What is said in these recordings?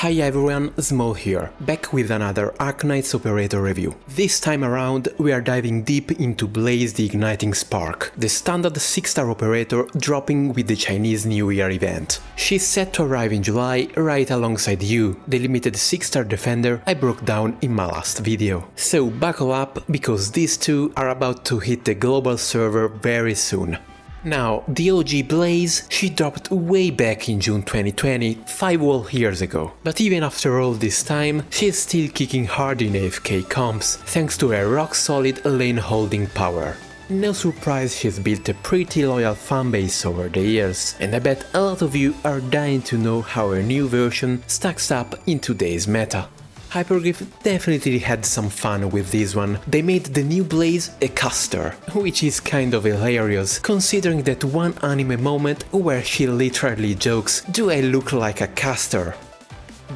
Hi everyone, Small here, back with another Arknights operator review. This time around we are diving deep into Blaze the Igniting Spark, the standard 6-star operator dropping with the Chinese New Year event. She's set to arrive in July right alongside you, the limited 6-star defender I broke down in my last video. So buckle up, because these two are about to hit the global server very soon. Now, the OG Blaze, she dropped way back in June 2020, 5 whole years ago. But even after all this time, she's still kicking hard in AFK comps, thanks to her rock-solid lane-holding power. No surprise she's built a pretty loyal fanbase over the years, and I bet a lot of you are dying to know how her new version stacks up in today's meta. Hyperglyph definitely had some fun with this one. They made the new Blaze a caster, which is kind of hilarious, considering that one anime moment where she literally jokes, "Do I look like a caster?"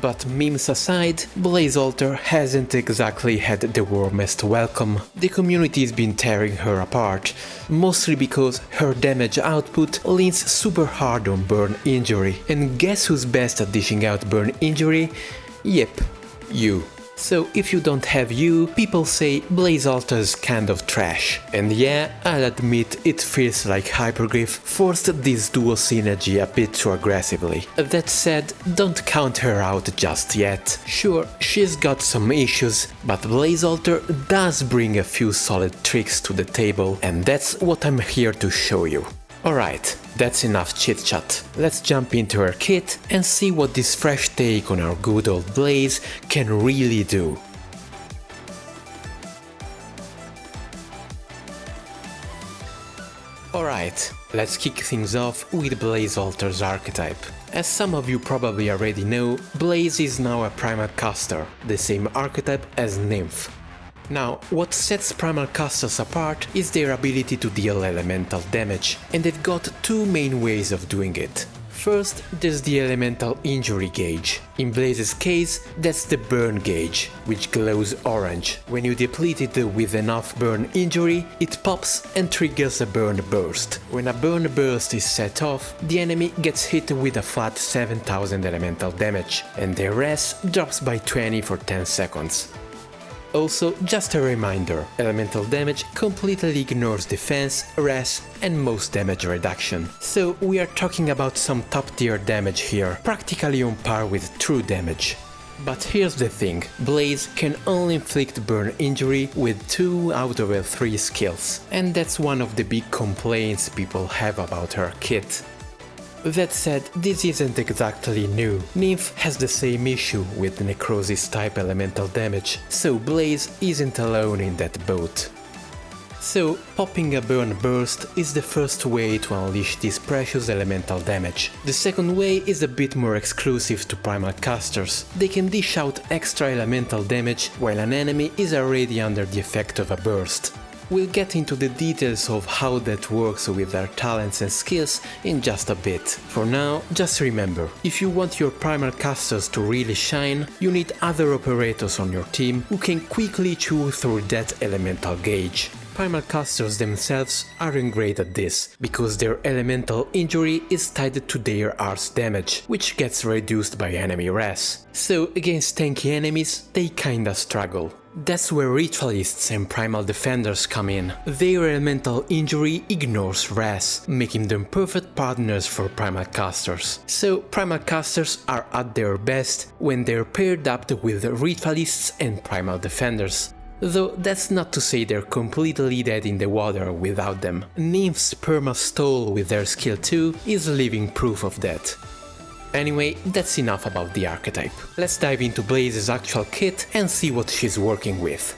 But memes aside, Blaze Alter hasn't exactly had the warmest welcome. The community's been tearing her apart, mostly because her damage output leans super hard on burn injury. And guess who's best at dishing out burn injury? Yep, you. So if you don't have you, people say Blaze Alter's kind of trash. And yeah, I'll admit it feels like Hyperglyph forced this duo synergy a bit too aggressively. That said, don't count her out just yet. Sure, she's got some issues, but Blaze Alter does bring a few solid tricks to the table, and that's what I'm here to show you. Alright, that's enough chit-chat. Let's jump into her kit and see what this fresh take on our good old Blaze can really do. Alright, let's kick things off with Blaze Alter's archetype. As some of you probably already know, Blaze is now a primal caster, the same archetype as Nymph. Now, what sets primal casters apart is their ability to deal elemental damage, and they've got two main ways of doing it. First, there's the elemental injury gauge. In Blaze's case, that's the burn gauge, which glows orange. When you deplete it with enough burn injury, it pops and triggers a burn burst. When a burn burst is set off, the enemy gets hit with a flat 7000 elemental damage, and their res drops by 20 for 10 seconds. Also, just a reminder, elemental damage completely ignores defense, res, and most damage reduction. So we are talking about some top tier damage here, practically on par with true damage. But here's the thing, Blaze can only inflict burn injury with 2 out of her 3 skills, and that's one of the big complaints people have about her kit. That said, this isn't exactly new. Nymph has the same issue with Necrosis type elemental damage, so Blaze isn't alone in that boat. So, popping a burn burst is the first way to unleash this precious elemental damage. The second way is a bit more exclusive to primal casters. They can dish out extra elemental damage while an enemy is already under the effect of a burst. We'll get into the details of how that works with their talents and skills in just a bit. For now, just remember, if you want your primal casters to really shine, you need other operators on your team who can quickly chew through that elemental gauge. Primal casters themselves aren't great at this, because their elemental injury is tied to their arts damage, which gets reduced by enemy res. So against tanky enemies, they kinda struggle. That's where ritualists and primal defenders come in. Their elemental injury ignores res, making them perfect partners for primal casters. So primal casters are at their best when they're paired up with ritualists and primal defenders. Though that's not to say they're completely dead in the water without them. Nymph's perma stole with their skill 2 is living proof of that. Anyway, that's enough about the archetype. Let's dive into Blaze's actual kit and see what she's working with.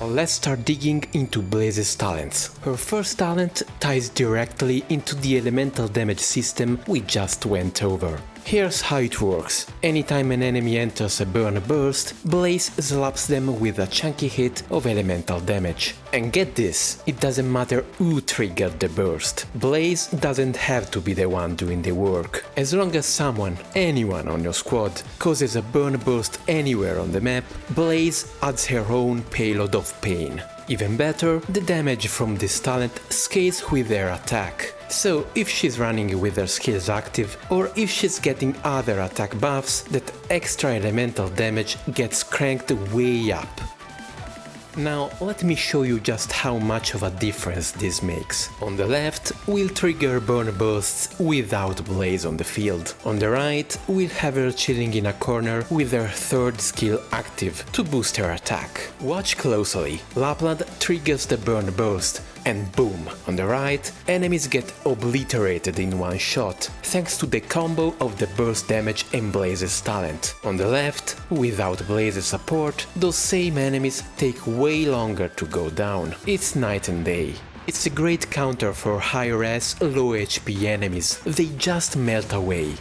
Let's start digging into Blaze's talents. Her first talent ties directly into the elemental damage system we just went over. Here's how it works. Anytime an enemy enters a burn burst, Blaze slaps them with a chunky hit of elemental damage. And get this, it doesn't matter who triggered the burst. Blaze doesn't have to be the one doing the work. As long as someone, anyone on your squad, causes a burn burst anywhere on the map, Blaze adds her own payload of pain. Even better, the damage from this talent scales with their attack. So if she's running with her skills active, or if she's getting other attack buffs, that extra elemental damage gets cranked way up. Now let me show you just how much of a difference this makes. On the left, we'll trigger burn bursts without Blaze on the field. On the right, we'll have her chilling in a corner with her third skill active to boost her attack. Watch closely. Lapland triggers the burn burst, and boom, on the right, enemies get obliterated in one shot, thanks to the combo of the burst damage and Blaze's talent. On the left, without Blaze's support, those same enemies take way longer to go down. It's night and day. It's a great counter for high res, low HP enemies, they just melt away.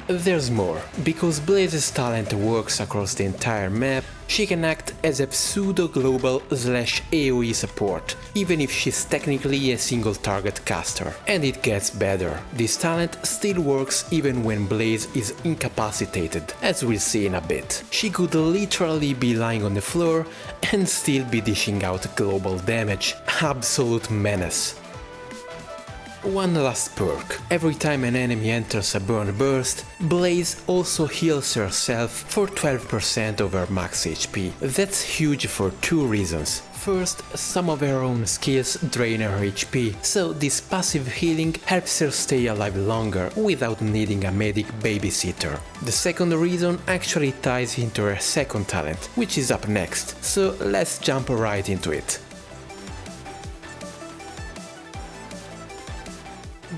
There's more. Because Blaze's talent works across the entire map, she can act as a pseudo-global / AoE support, even if she's technically a single target caster. And it gets better. This talent still works even when Blaze is incapacitated, as we'll see in a bit. She could literally be lying on the floor and still be dishing out global damage. Absolute menace. One last perk. Every time an enemy enters a burn burst, Blaze also heals herself for 12% of her max HP. That's huge for two reasons. First, some of her own skills drain her HP, so this passive healing helps her stay alive longer without needing a medic babysitter. The second reason actually ties into her second talent, which is up next, so let's jump right into it.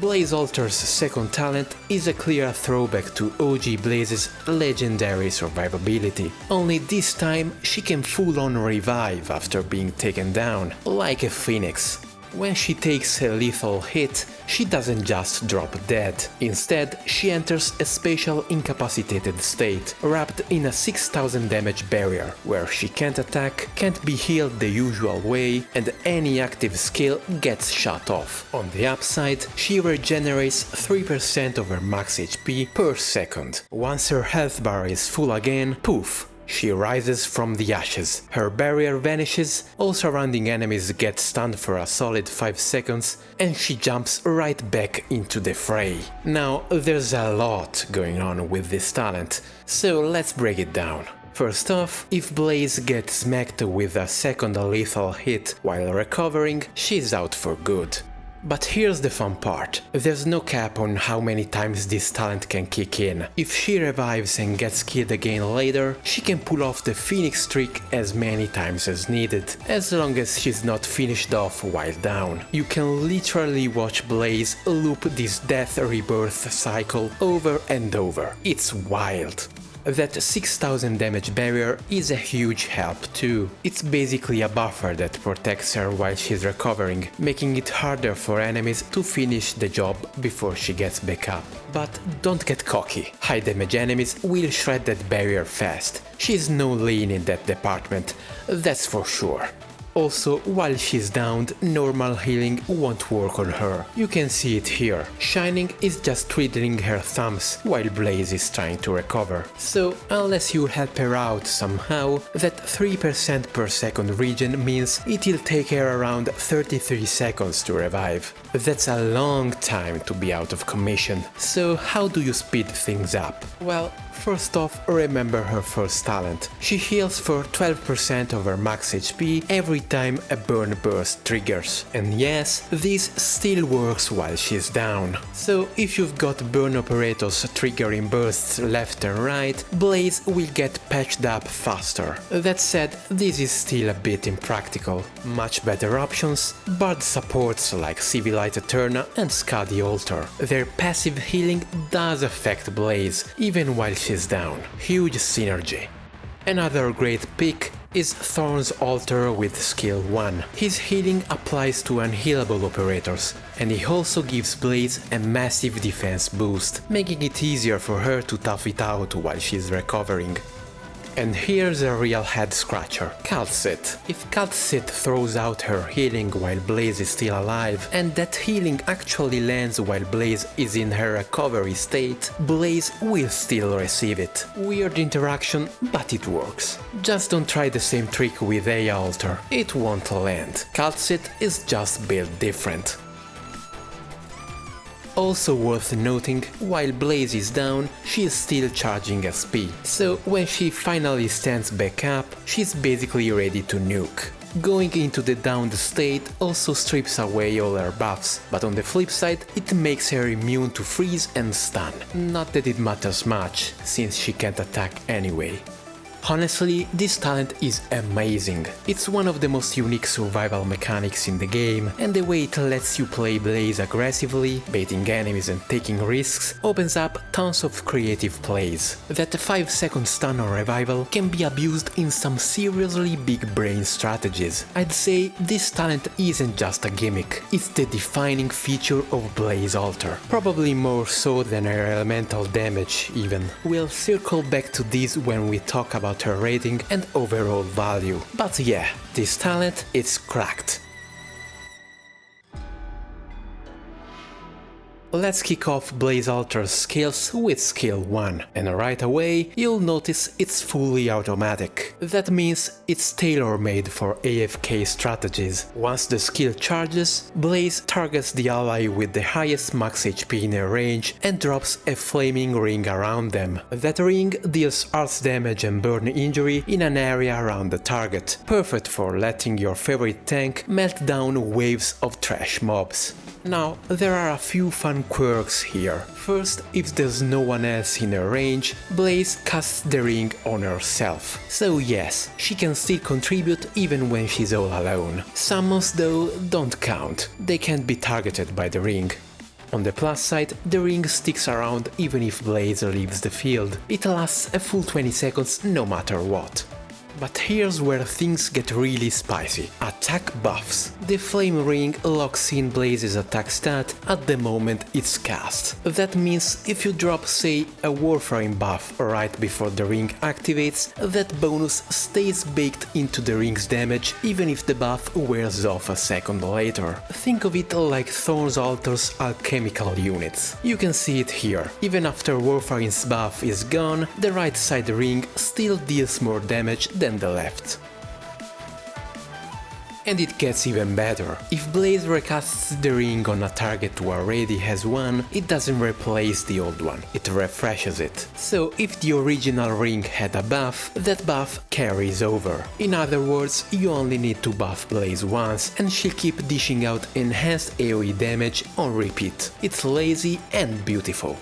Blaze Alter's second talent is a clear throwback to OG Blaze's legendary survivability, only this time she can full-on revive after being taken down, like a phoenix. When she takes a lethal hit, she doesn't just drop dead. Instead, she enters a spatial incapacitated state, wrapped in a 6000 damage barrier, where she can't attack, can't be healed the usual way, and any active skill gets shut off. On the upside, she regenerates 3% of her max HP per second. Once her health bar is full again, poof! She rises from the ashes. Her barrier vanishes, all surrounding enemies get stunned for a solid 5 seconds, and she jumps right back into the fray. Now, there's a lot going on with this talent, so let's break it down. First off, if Blaze gets smacked with a second lethal hit while recovering, she's out for good. But here's the fun part. There's no cap on how many times this talent can kick in. If she revives and gets killed again later, she can pull off the Phoenix streak as many times as needed, as long as she's not finished off while down. You can literally watch Blaze loop this death rebirth cycle over and over. It's wild. That 6000 damage barrier is a huge help too. It's basically a buffer that protects her while she's recovering, making it harder for enemies to finish the job before she gets back up. But don't get cocky. High damage enemies will shred that barrier fast. She's no lane in that department, that's for sure. Also, while she's downed, normal healing won't work on her. You can see it here. Shining is just twiddling her thumbs while Blaze is trying to recover. So, unless you help her out somehow, that 3% per second regen means it'll take her around 33 seconds to revive. That's a long time to be out of commission. So, how do you speed things up? Well, first off, remember her first talent. She heals for 12% of her max HP every time a burn burst triggers. And yes, this still works while she's down. So if you've got burn operators triggering bursts left and right, Blaze will get patched up faster. That said, this is still a bit impractical. Much better options, Bard supports like Civilite Eterna and Skadi Altar. Their passive healing does affect Blaze, even while she's down. Huge synergy. Another great pick is Thorn's Altar with skill 1. His healing applies to unhealable operators, and he also gives Blaze a massive defense boost, making it easier for her to tough it out while she's recovering. And here's a real head scratcher. Calcit. If Calcit throws out her healing while Blaze is still alive, and that healing actually lands while Blaze is in her recovery state, Blaze will still receive it. Weird interaction, but it works. Just don't try the same trick with A Alter, it won't land. Calcit is just built different. Also worth noting, while Blaze is down, she is still charging SP, so when she finally stands back up, she's basically ready to nuke. Going into the downed state also strips away all her buffs, but on the flip side, it makes her immune to freeze and stun. Not that it matters much, since she can't attack anyway. Honestly, this talent is amazing. It's one of the most unique survival mechanics in the game, and the way it lets you play Blaze aggressively, baiting enemies and taking risks, opens up tons of creative plays. That 5-second stun or revival can be abused in some seriously big brain strategies. I'd say this talent isn't just a gimmick, it's the defining feature of Blaze Alter. Probably more so than her elemental damage even. We'll circle back to this when we talk about her rating and overall value. But yeah, this talent is cracked. Let's kick off Blaze Alter's skills with skill 1, and right away you'll notice it's fully automatic. That means it's tailor-made for AFK strategies. Once the skill charges, Blaze targets the ally with the highest max HP in her range and drops a flaming ring around them. That ring deals arts damage and burn injury in an area around the target, perfect for letting your favorite tank melt down waves of trash mobs. Now, there are a few fun quirks here. First, if there's no one else in her range, Blaze casts the ring on herself. So yes, she can still contribute even when she's all alone. Summons though don't count, they can't be targeted by the ring. On the plus side, the ring sticks around even if Blaze leaves the field. It lasts a full 20 seconds no matter what. But here's where things get really spicy. Attack buffs. The flame ring locks in Blaze's attack stat at the moment it's cast. That means if you drop, say, a Warframe buff right before the ring activates, that bonus stays baked into the ring's damage even if the buff wears off a second later. Think of it like Thorn's Altar's alchemical units. You can see it here. Even after Warframe's buff is gone, the right side ring still deals more damage than the left. And it gets even better. If Blaze recasts the ring on a target who already has one, it doesn't replace the old one, it refreshes it. So if the original ring had a buff, that buff carries over. In other words, you only need to buff Blaze once and she'll keep dishing out enhanced AoE damage on repeat. It's lazy and beautiful.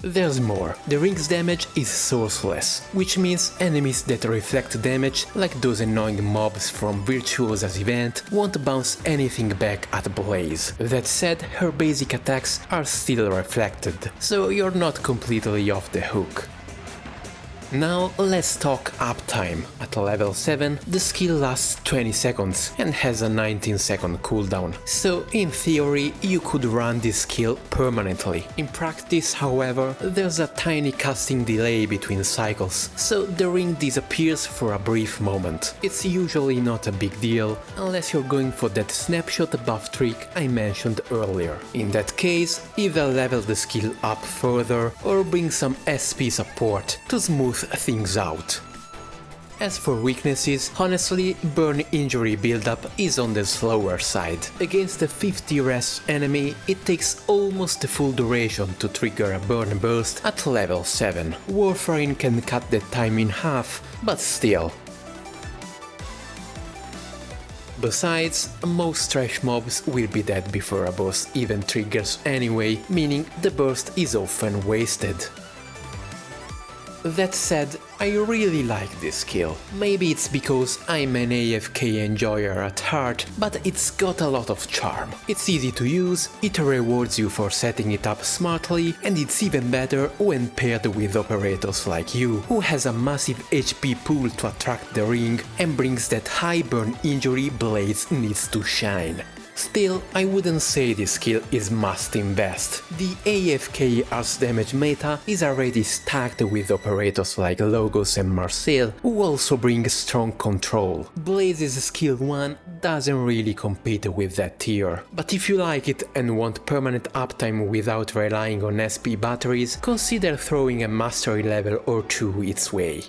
There's more. The ring's damage is sourceless, which means enemies that reflect damage, like those annoying mobs from Virtuosa's event, won't bounce anything back at Blaze. That said, her basic attacks are still reflected, so you're not completely off the hook. Now let's talk uptime. At level 7, the skill lasts 20 seconds and has a 19-second cooldown, so in theory you could run this skill permanently. In practice, however, there's a tiny casting delay between cycles, so the ring disappears for a brief moment. It's usually not a big deal, unless you're going for that snapshot buff trick I mentioned earlier. In that case, either level the skill up further or bring some SP support to smooth things out. As for weaknesses, honestly, burn injury buildup is on the slower side. Against a 50 res enemy, it takes almost the full duration to trigger a burn burst at level 7. Warframe can cut that time in half, but still. Besides, most trash mobs will be dead before a burst even triggers anyway, meaning the burst is often wasted. That said, I really like this skill. Maybe it's because I'm an AFK enjoyer at heart, but it's got a lot of charm. It's easy to use, it rewards you for setting it up smartly, and it's even better when paired with operators like you, who has a massive HP pool to attract the ring and brings that high burn injury Blaze needs to shine. Still, I wouldn't say this skill is must invest. The AFK arts damage meta is already stacked with operators like Logos and Marcel, who also bring strong control. Blaze's skill 1 doesn't really compete with that tier, but if you like it and want permanent uptime without relying on SP batteries, consider throwing a mastery level or 2 its way.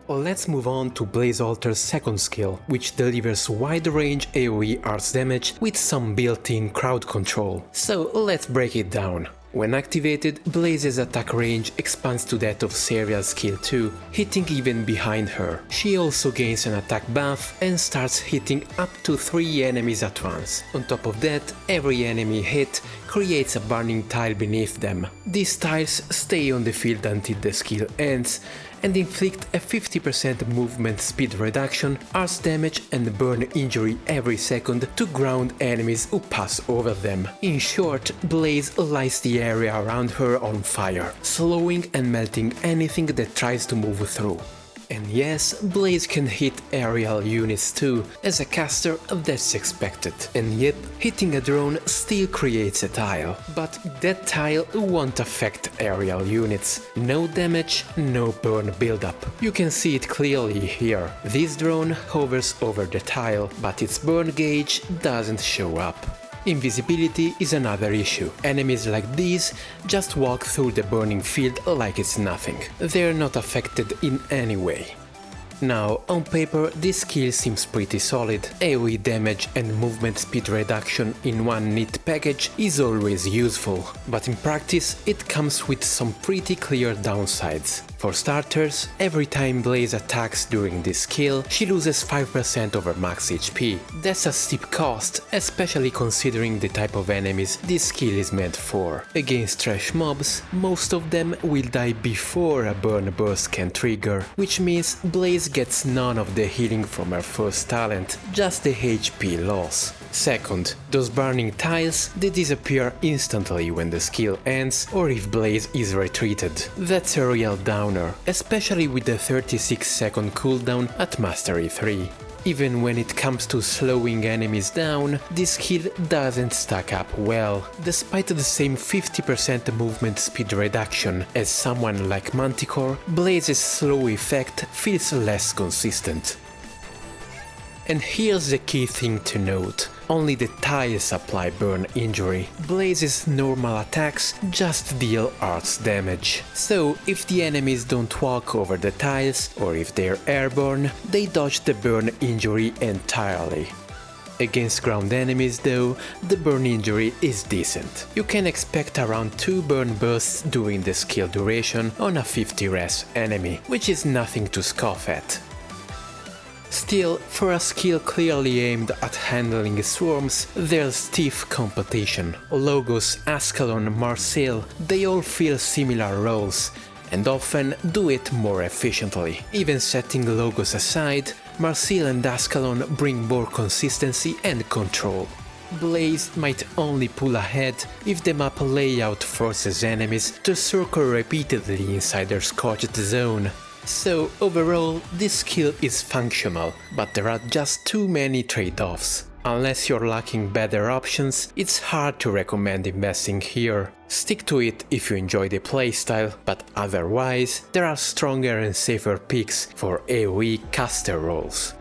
Let's move on to Blaze Alter's second skill, which delivers wide range AoE arts damage with some built-in crowd control. So let's break it down. When activated, Blaze's attack range expands to that of Seria's skill 2, hitting even behind her. She also gains an attack buff and starts hitting up to 3 enemies at once. On top of that, every enemy hit creates a burning tile beneath them. These tiles stay on the field until the skill ends, and inflict a 50% movement speed reduction, arts damage and burn injury every second to ground enemies who pass over them. In short, Blaze lights the area around her on fire, slowing and melting anything that tries to move through. And yes, Blaze can hit aerial units too, as a caster that's expected. And yep, hitting a drone still creates a tile, but that tile won't affect aerial units. No damage, no burn buildup. You can see it clearly here. This drone hovers over the tile, but its burn gauge doesn't show up. Invisibility is another issue. Enemies like these just walk through the burning field like it's nothing. They're not affected in any way. Now, on paper, this skill seems pretty solid. AoE damage and movement speed reduction in one neat package is always useful, but in practice it comes with some pretty clear downsides. For starters, every time Blaze attacks during this skill, she loses 5% of her max HP. That's a steep cost, especially considering the type of enemies this skill is meant for. Against trash mobs, most of them will die before a burn burst can trigger, which means Blaze gets none of the healing from her first talent, just the HP loss. Second, those burning tiles, they disappear instantly when the skill ends or if Blaze is retreated. That's a real downer, especially with the 36-second cooldown at Mastery 3. Even when it comes to slowing enemies down, this skill doesn't stack up well, despite the same 50% movement speed reduction as someone like Manticore. Blaze's slow effect feels less consistent. And here's the key thing to note. Only the tiles apply burn injury. Blaze's normal attacks just deal arts damage. So if the enemies don't walk over the tiles, or if they're airborne, they dodge the burn injury entirely. Against ground enemies though, the burn injury is decent. You can expect around 2 burn bursts during the skill duration on a 50 res enemy, which is nothing to scoff at. Still, for a skill clearly aimed at handling swarms, there's stiff competition. Logos, Ascalon, Marcel, they all fill similar roles, and often do it more efficiently. Even setting Logos aside, Marcel and Ascalon bring more consistency and control. Blaze might only pull ahead if the map layout forces enemies to circle repeatedly inside their scorched zone. So overall, this skill is functional, but there are just too many trade-offs. Unless you're lacking better options, it's hard to recommend investing here. Stick to it if you enjoy the playstyle, but otherwise, there are stronger and safer picks for AoE caster roles.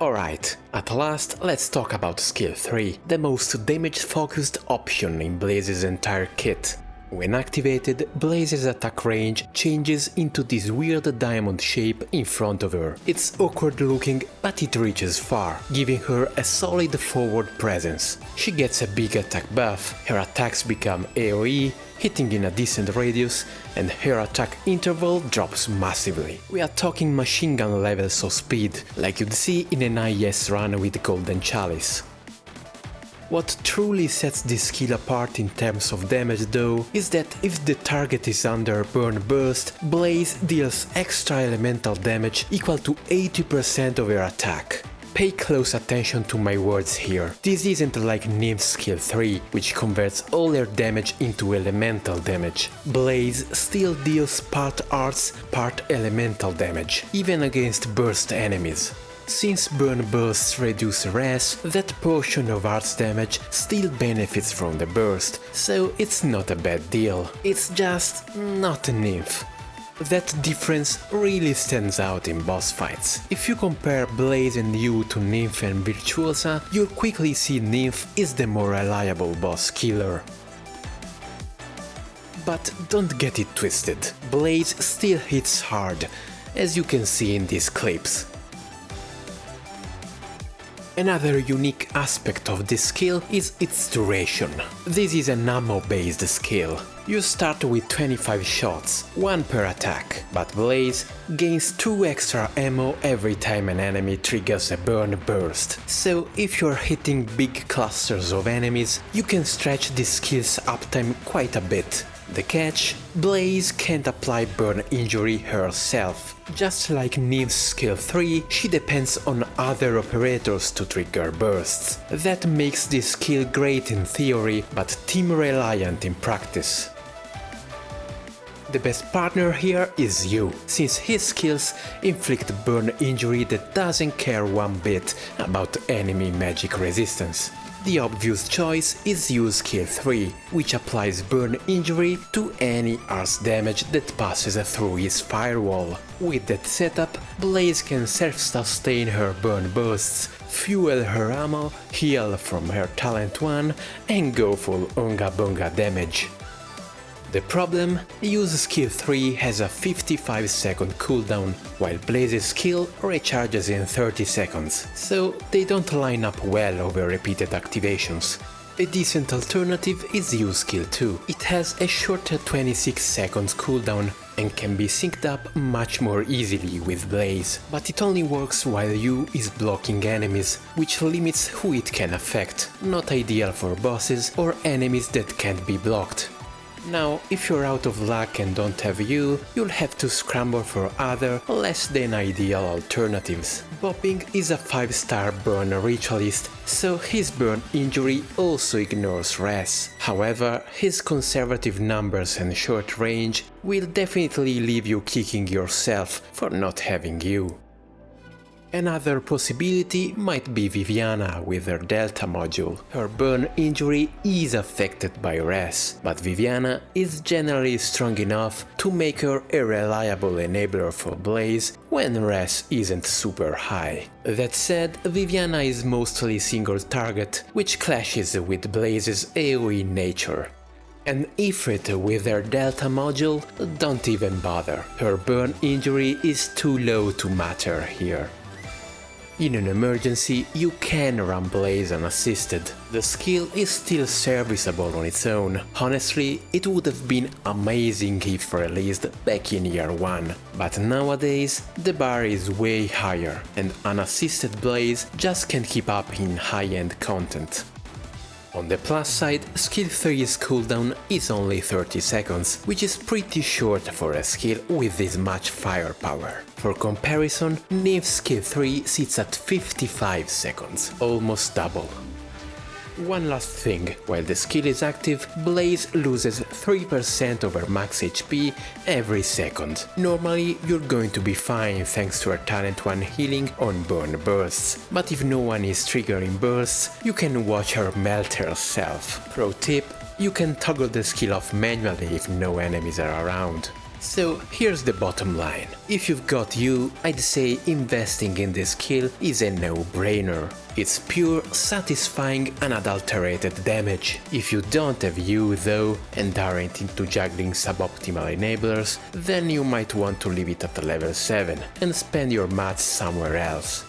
Alright, at last let's talk about skill 3, the most damage-focused option in Blaze's entire kit. When activated, Blaze's attack range changes into this weird diamond shape in front of her. It's awkward looking, but it reaches far, giving her a solid forward presence. She gets a big attack buff, her attacks become AoE, hitting in a decent radius, and her attack interval drops massively. We are talking machine gun levels of speed, like you'd see in an IS run with Golden Chalice. What truly sets this skill apart in terms of damage though, is that if the target is under burn burst, Blaze deals extra elemental damage equal to 80% of her attack. Pay close attention to my words here. This isn't like Nymph's skill 3, which converts all her damage into elemental damage. Blaze still deals part arts, part elemental damage, even against burst enemies. Since burn bursts reduce res, that portion of arts damage still benefits from the burst, so it's not a bad deal. It's just not a nymph. That difference really stands out in boss fights. If you compare Blaze and Yu to Nymph and Virtuosa, you'll quickly see Nymph is the more reliable boss killer. But don't get it twisted, Blaze still hits hard, as you can see in these clips. Another unique aspect of this skill is its duration. This is an ammo-based skill. You start with 25 shots, 1 per attack, but Blaze gains 2 extra ammo every time an enemy triggers a burn burst. So if you're hitting big clusters of enemies, you can stretch this skill's uptime quite a bit. The catch? Blaze can't apply burn injury herself. Just like Nymph's skill 3, she depends on other operators to trigger bursts. That makes this skill great in theory, but team reliant in practice. The best partner here is Yu, since his skills inflict burn injury that doesn't care one bit about enemy magic resistance. The obvious choice is Yu's skill 3, which applies burn injury to any arts damage that passes through his firewall. With that setup, Blaze can self-sustain her burn bursts, fuel her ammo, heal from her talent 1, and go full Unga Bunga damage. The problem? Yu's skill 3 has a 55-second cooldown, while Blaze's skill recharges in 30 seconds, so they don't line up well over repeated activations. A decent alternative is Yu's skill 2. It has a shorter 26 seconds cooldown and can be synced up much more easily with Blaze, but it only works while Yu is blocking enemies, which limits who it can affect, not ideal for bosses or enemies that can't be blocked. Now, if you're out of luck and don't have Yu, you'll have to scramble for other, less than ideal alternatives. Bopping is a 5-star burn ritualist, so his burn injury also ignores res. However, his conservative numbers and short range will definitely leave you kicking yourself for not having Yu. Another possibility might be Viviana with her Delta module. Her burn injury is affected by res, but Viviana is generally strong enough to make her a reliable enabler for Blaze when res isn't super high. That said, Viviana is mostly single target, which clashes with Blaze's AoE nature. An Ifrit with her Delta module? Don't even bother. Her burn injury is too low to matter here. In an emergency, you can run Blaze unassisted. The skill is still serviceable on its own. Honestly, it would have been amazing if released back in year 1. But nowadays, the bar is way higher, and unassisted Blaze just can't keep up in high-end content. On the plus side, skill 3's cooldown is only 30 seconds, which is pretty short for a skill with this much firepower. For comparison, Nymph's skill 3 sits at 55 seconds, almost double. One last thing, while the skill is active, Blaze loses 3% of her max HP every second. Normally, you're going to be fine thanks to her talent 1 healing on burn bursts, but if no one is triggering bursts, you can watch her melt herself. Pro tip, you can toggle the skill off manually if no enemies are around. So here's the bottom line. If you've got Yu, I'd say investing in this skill is a no-brainer. It's pure, satisfying, unadulterated damage. If you don't have Yu though, and aren't into juggling suboptimal enablers, then you might want to leave it at level 7 and spend your mats somewhere else.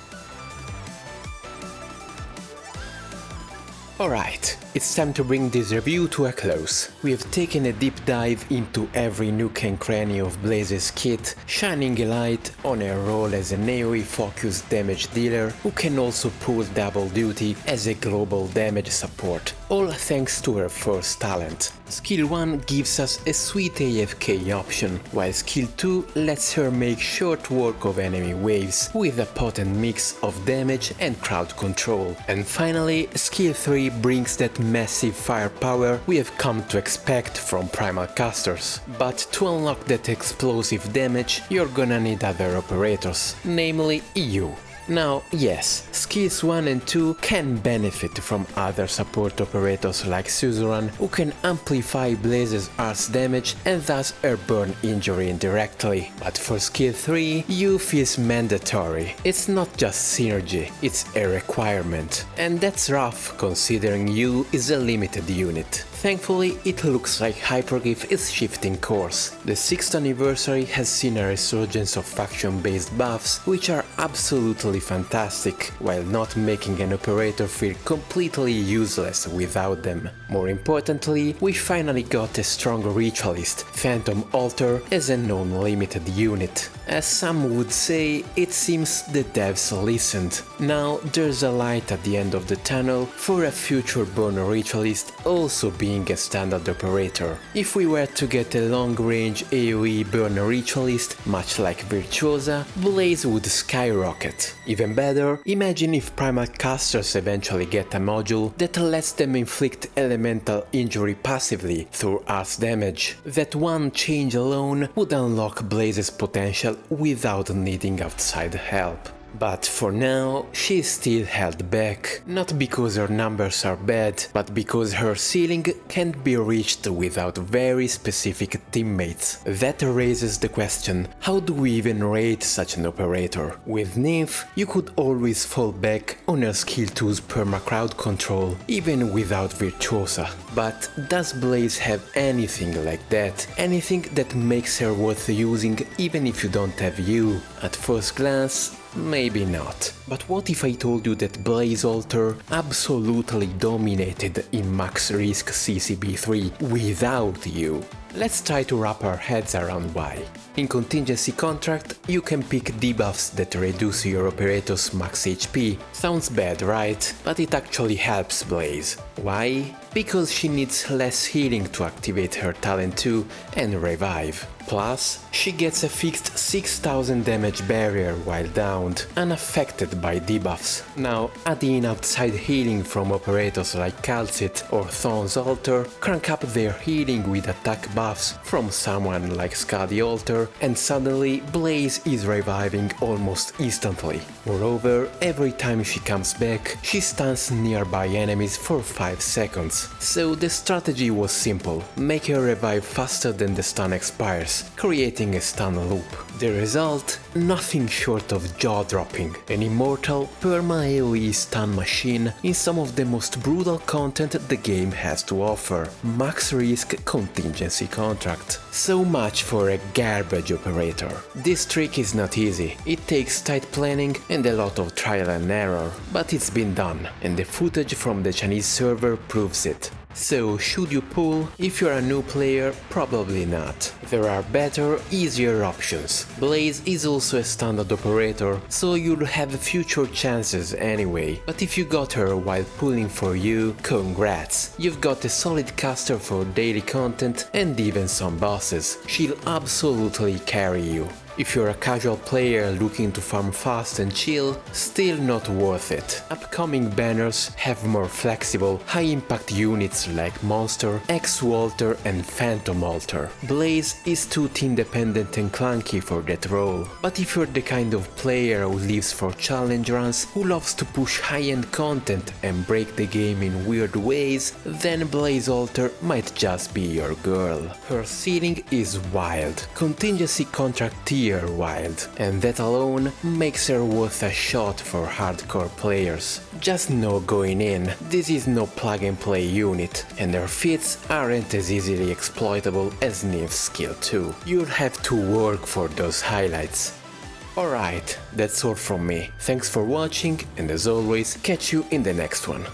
Alright, it's time to bring this review to a close. We have taken a deep dive into every nook and cranny of Blaze's kit, shining a light on her role as an AoE focused damage dealer who can also pull double duty as a global damage support, all thanks to her first talent. Skill 1 gives us a sweet AFK option, while Skill 2 lets her make short work of enemy waves with a potent mix of damage and crowd control. And finally, Skill 3 brings that massive firepower we have come to expect from primal casters. But to unlock that explosive damage, you're gonna need other operators, namely you. Now, yes, skills 1 and 2 can benefit from other support operators like Suzerain, who can amplify Blaze's arts damage and thus airborne injury indirectly. But for skill 3, you feels mandatory. It's not just synergy, it's a requirement. And that's rough considering you is a limited unit. Thankfully, it looks like Hyperglyph is shifting course. The 6th anniversary has seen a resurgence of faction-based buffs, which are absolutely fantastic, while not making an operator feel completely useless without them. More importantly, we finally got a strong ritualist, Phantom Altar, as a non-limited unit. As some would say, it seems the devs listened. Now there's a light at the end of the tunnel for a future Burn Ritualist also being a standard operator. If we were to get a long-range AoE Burn Ritualist, much like Virtuosa, Blaze would skyrocket. Even better, imagine if primal casters eventually get a module that lets them inflict elemental injury passively through arts damage. That one change alone would unlock Blaze's potential without needing outside help. But for now, she's still held back, not because her numbers are bad, but because her ceiling can't be reached without very specific teammates. That raises the question, how do we even rate such an operator? With Nymph, you could always fall back on her skill 2's perma-crowd control, even without Virtuosa. But does Blaze have anything like that? Anything that makes her worth using even if you don't have you? At first glance, maybe not. But what if I told you that Blaze Altar absolutely dominated in max risk CCB3 without you? Let's try to wrap our heads around why. In Contingency Contract, you can pick debuffs that reduce your operator's max HP. Sounds bad, right? But it actually helps Blaze. Why? Because she needs less healing to activate her talent 2 and revive. Plus, she gets a fixed 6000 damage barrier while downed, unaffected by debuffs. Now, add in outside healing from operators like Calcit or Thorn's Altar, crank up their healing with attack buffs from someone like Skadi Altar, and suddenly Blaze is reviving almost instantly. Moreover, every time she comes back, she stuns nearby enemies for 5 seconds. So the strategy was simple, make her revive faster than the stun expires, creating a stun loop. The result? Nothing short of jaw-dropping. An immortal perma-AoE stun machine in some of the most brutal content the game has to offer. Max risk Contingency Contract. So much for a garbage operator. This trick is not easy. It takes tight planning and a lot of trial and error, but it's been done, and the footage from the Chinese server proves it. So, should you pull? If you're a new player, probably not. There are better, easier options. Blaze is also a standard operator, so you'll have future chances anyway. But if you got her while pulling for you, congrats! You've got a solid caster for daily content and even some bosses. She'll absolutely carry you. If you're a casual player looking to farm fast and chill, still not worth it. Upcoming banners have more flexible, high-impact units like Monster, X-Walter and Phantom Altar. Blaze is too team-dependent and clunky for that role. But if you're the kind of player who lives for challenge runs, who loves to push high-end content and break the game in weird ways, then Blaze Altar might just be your girl. Her ceiling is wild. Contingency Contract tier wild, and that alone makes her worth a shot for hardcore players. Just know going in, this is no plug and play unit, and her feats aren't as easily exploitable as Nymph's skill 2. You'll have to work for those highlights. Alright, that's all from me. Thanks for watching, and as always, catch you in the next one.